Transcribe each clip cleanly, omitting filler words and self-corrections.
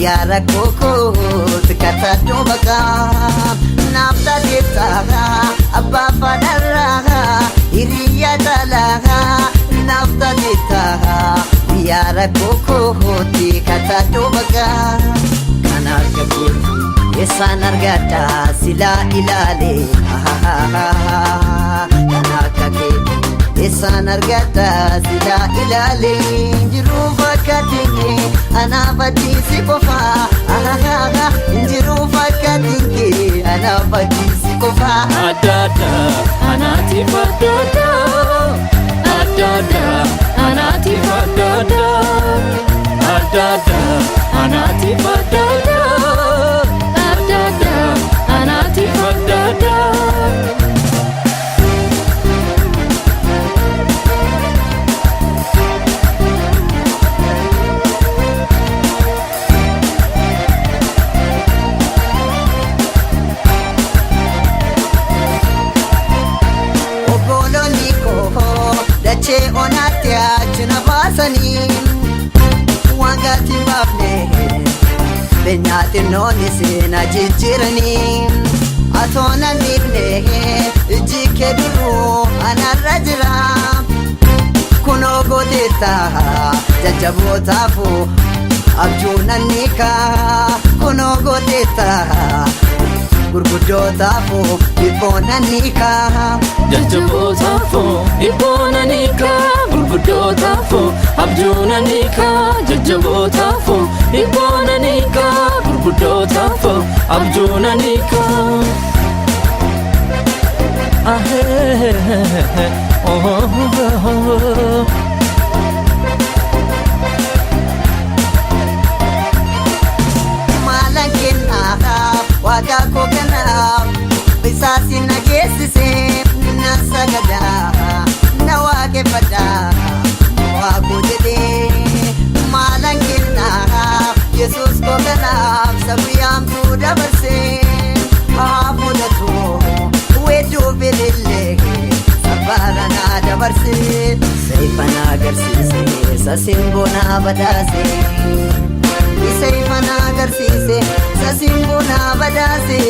Yara koko tikata dobaka nafta ditaga abba fadaraga iriya dalaga nafta ditaga yara koko tikata dobaka kanargati esanargata sila ilale kanakake esanargata sila ilale jiruva katini ana batisi kofa jiruva katini ana batisi kofa adada anati fadada adada anati fadada adada anati fadada adada anati fadada Dache onatia chuna basani wangati mabne benyati noni sina jichirani atona nibne jike duru anarajra kuno godita jajabota fu abjuna nika kuno godita gurgudota fu ibona nika jajabota fu ibona nika gurgudota fu abjuna nika jajabota fu ibona nika gurgudota fu abjuna nika waga kokana bisasi na kesise na sagada na wage fada wago dede malangina Jesus kokana sabiyam tu dabase abudatu wedu bilille sabara na dabarse sayfana garsise sasimbona badase sayfana garsise sasimbona badase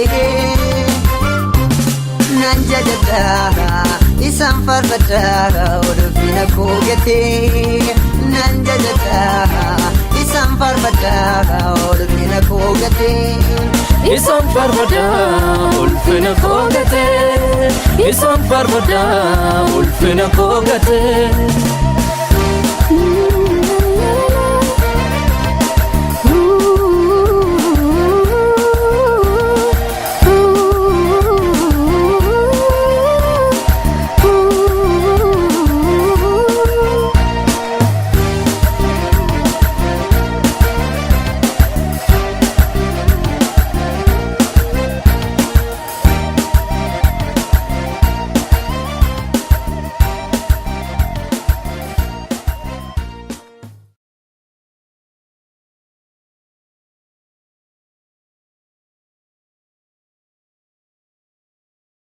nanjajada isam farbada urfina kogete nanjajada isam farbada urfina kogete isam farbada urfina kogete isam farbada urfina kogete